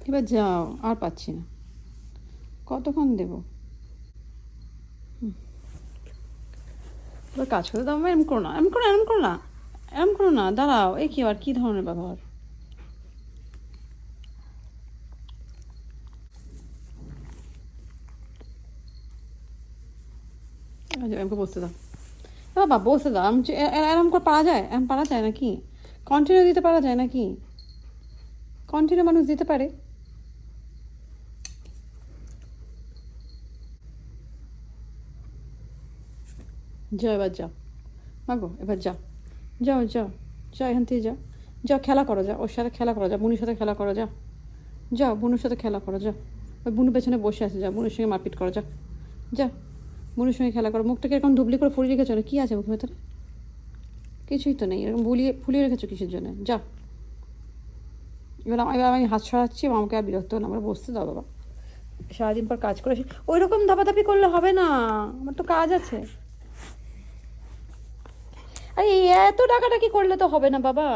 এবার যাও, আর পাচ্ছি না, কতক্ষণ দেবো? এবার কাজ করে দাও, এরম করো না, এরম করো না, এরম করো না, এরম করো না, দাঁড়াও, এই কি আর কি ধরনের ব্যবহার? এমকে বসতে দাও বাবা, বসতে দাও। আমি এরম করে পারা যায়? এরম পারা যায় নাকি? কন্টিনিউ দিতে পারা যায় নাকি? কন্টিনিউ মানুষ দিতে পারে? যাও এবার যাও, মাগো এবার যাও, যাও যাও, যাও এখান থেকে যাও, যাও খেলা করো, যাও ওর সাথে খেলা করো, যাও বুনুর সাথে খেলা করো, যাও যাও বুনুর সাথে খেলা করো, যাও ওই বুনু পেছনে বসে আছে, যাও বুনুর সঙ্গে মারপিট করো, যাও যাও বুনুর সঙ্গে খেলা করো। মুখটাকে এরকম ধুবলি করে ফুলিয়ে রেখেছো না, কী আছে মুখের ভেতরে? কিছুই তো নেই, এরকম ফুলিয়ে রেখেছো কিসের জন্য? যাও। এবার আমি হাত সরাচ্ছি, আমাকে আর বিরক্ত হলো, আমরা বসতে দাও বাবা, সারাদিন পর কাজ করে ওই রকম ধাপাধাপি করলে হবে না, আমার তো কাজ আছে। আরে এত ডাকাডাকি করলে তো হবে না বাবা।